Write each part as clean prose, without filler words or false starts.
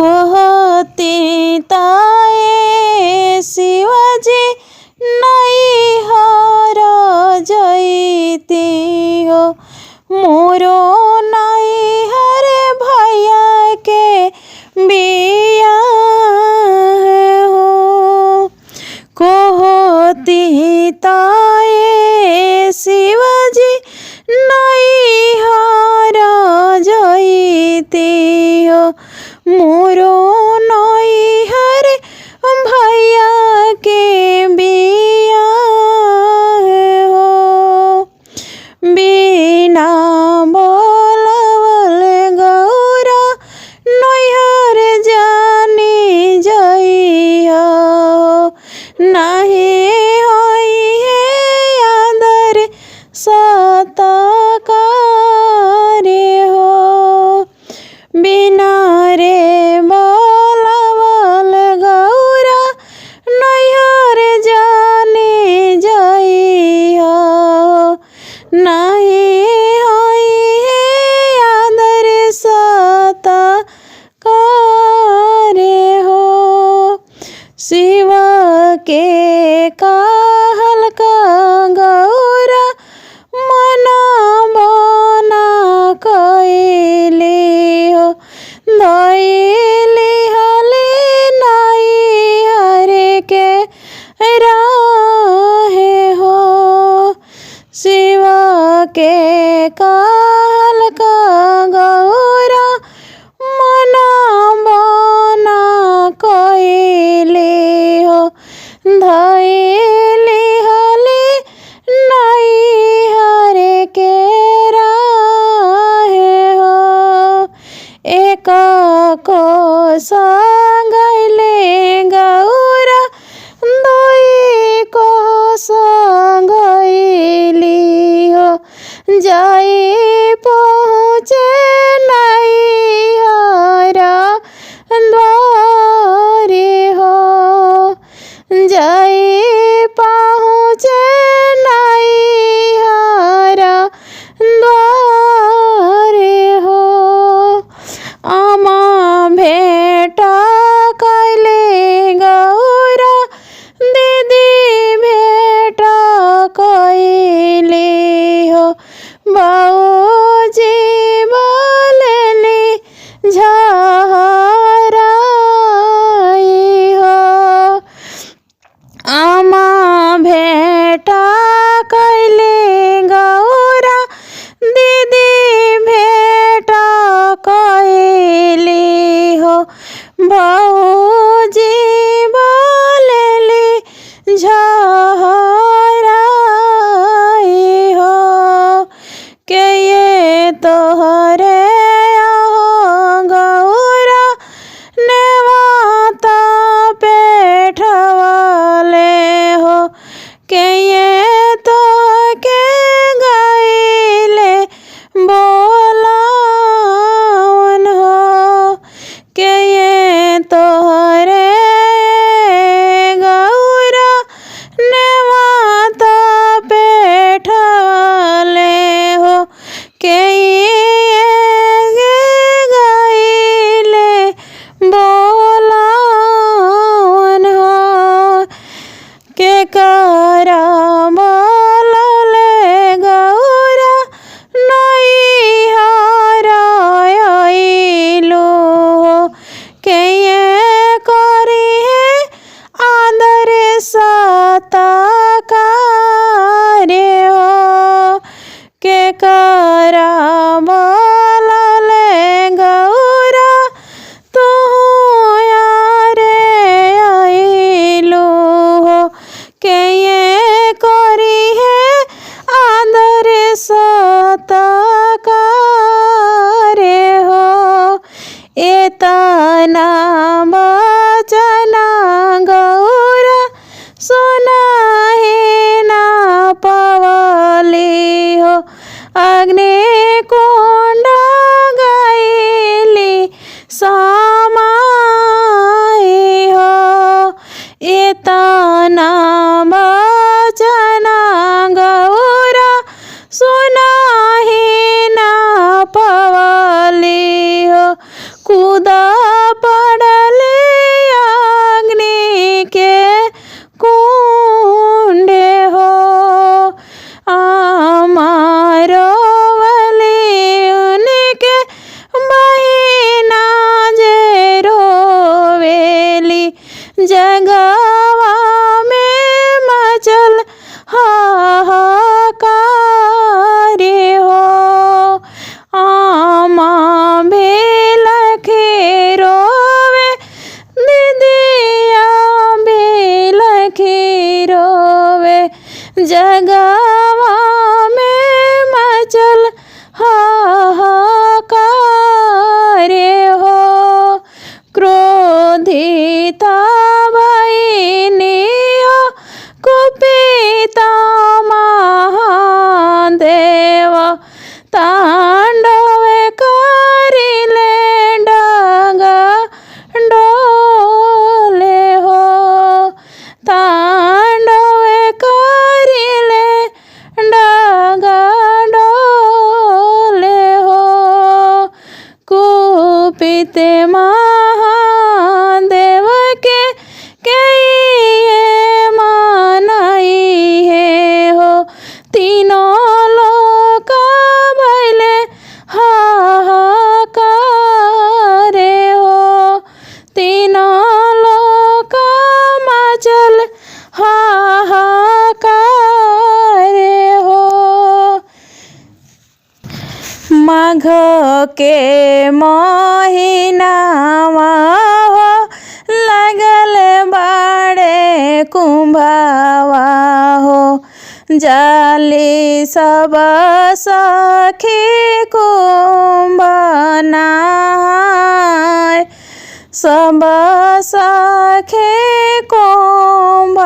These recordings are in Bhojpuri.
कहते ताए शिवाजी नहीं हर जईते हो मोरो नहीं हरे भैया के बिया हो। कहते ताए शिवाजी नहीं हर जईते हो मोरो नई हरे भैया के बिया हो। बिना बोलावल गौरा नैहर जानी जइया हो नाही होई है आदर सतकार हो। बिना रे बोलावल गौरा नैहर जानी जइया हो नाही होई है आदर सतकार हो। शिव के कहल का गौरा मना बना कैले हो धैले हले नहीं हरे के राहे हो। शिव के कहल का गौरा मना बना कैले हो धैले हले नहीं हरे के राहे हो। एक को संगले गौरा दुई को संगली हो जाई पहुँचे नहीं हरा द्वारे हो जाई पहुँचे नहीं हरा द्वारे हो। आमा भेटा कैले गौरा दीदी भेटा कैले हो बाऊजी बोलले झहराई हो। आमा भेटा कैले गौरा दीदी भेटा कैले हो बाऊजी बोलले झहराई हो। के ये तोहरे आहो गौरा नेवाता पेठवाले हो के ये तो के गईले बोलावन हो के ये तोहरे गौरा नेवाता पेठवाले हो के ये गईले बोलावन हो। के करा बोलले गौरा नहीं हरा आइलो हो के ये करी है आदर सतकार हो। के करा बोलले गौरा तू यारे आइलो हो के ये करी है आदर सतकार हो। एतना बचना गौरा सुना है ना पवली हो अग्नि कुंड गईली समाई हो। एतना बचना गौरा सुना ही ना पवली हो कूदा पड़ जगवा में मचल हाहाकार हो। क्रोधिता भइनी हो कुपिता महादेव तांडव करिले डगा डोले हो। तांडव करिले डगा डोले हो। कुपित महादेव के ये मानाई है हो। तीनों लोक भइले हाहाकार हो। तीनों लोक मचल हाहाकार हो। माघ के महीनावा हो लगल बाड़े कुंभावा हो। जाली सब सखी कुंभ नहाय। सब सखी कुंभ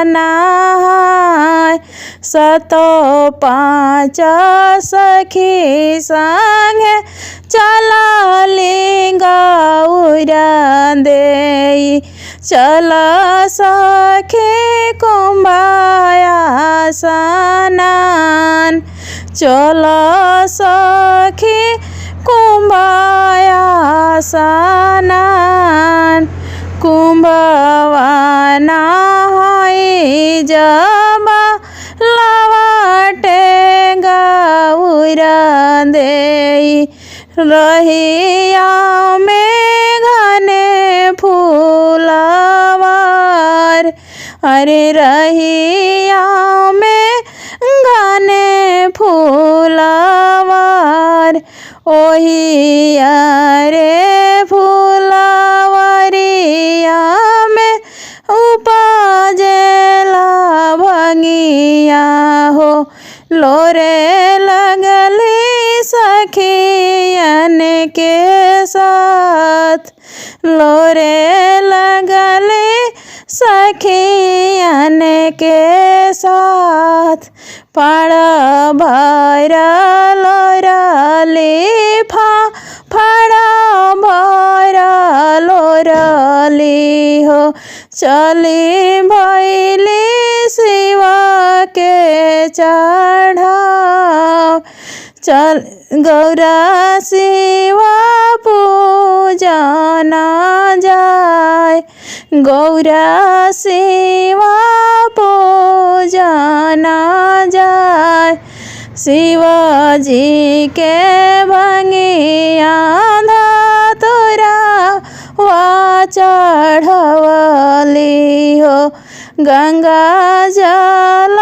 नहाय। सतो पाँच सखी संगे चलली गौरा देई। चल सखी कुंभाया स्नान। चल सखी कुंभाया स्नान। कुंभवा नहाई जब लवाटे गौरा देई। रहिया में घने फूलवार। अरे रहिया में घने फूलवार। ओहिया रे फूलवरिया में उपजेला भंगिया हो। लोरे लगली सखियन के साथ। लोरे लगली सखियन के साथ। पड़ भर लोरली फड़ भर लोरली हो। चली भैली शिवा के चढ़ाव। चल गौरा शिवा पूजना जाय। गौरा शिवा पूजना जाय। शिवाजी के भंगिया धतुरा वा चढ़वली हो। गंगा जल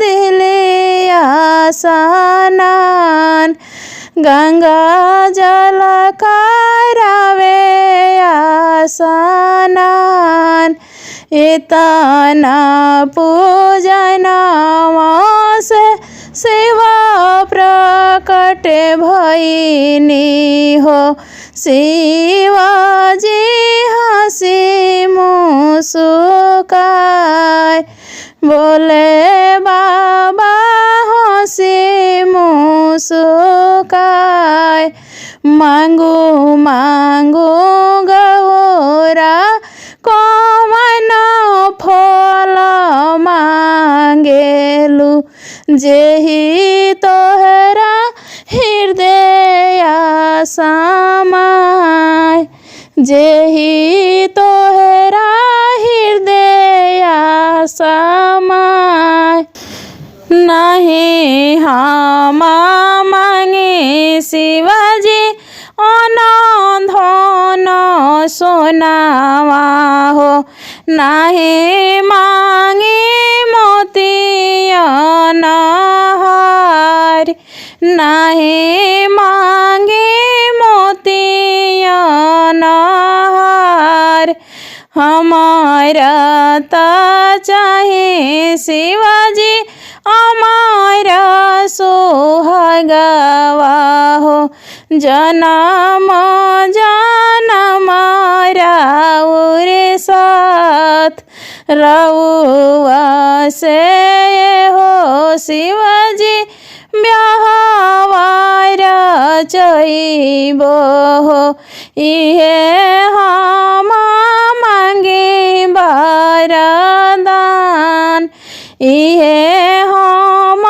दिलिया स्नान। गंगा जल करावे स्नान। इतना पूजनवा से शिवा प्रकट भइनी हो। शिवाजी हंसी मुस्काय। बोले बाबा हंसी मुस्काय। मांगू मांगू गौरा कौन फल मांगेलू। जेहि तोहरा हृदय समाय। जेहि तोहरा हृदय समाय। नहीं हम मांगे शिवाजी अन धन सोनावा हो। नहीं मांगे मोतियन हार। नहीं मांगे मोतियन हार। हमारा ता चाहे शिवाजी हमारा सुहागवा हो जन्म जन्म राउर साथ रउआ से हो शिवाजी ब्याहवारा चइबो हो इहे हम मांगे वरदान इहे हम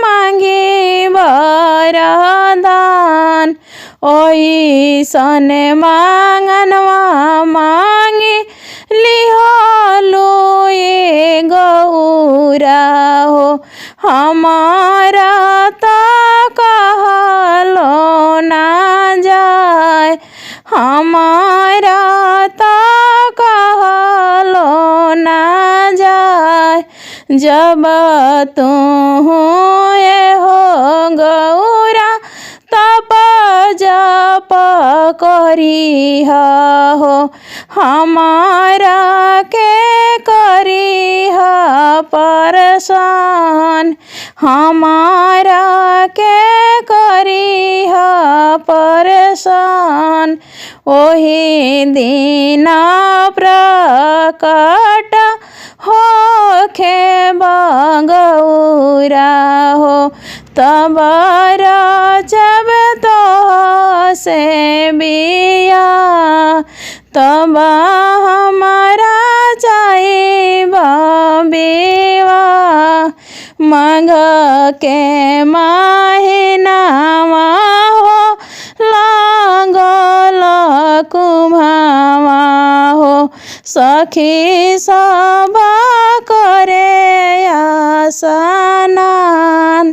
मांगे वरदान ओइसन मांगनवा मांगे लिहलो ये गौरा हो हमारा ता कहलो ना जाए हमारा ता कहलो ना जाए जब तू ये हो गौरा तप जप करी हो हमारा के करी परसान हमारा के करी परसान ओही दिन प्रकट होखे गौरा हो तब जब तो से बिया तब हमारा चाहिए बेवा माघ के महीनावा हो लागल कुम्हावा हो सखी सब करे आसनान।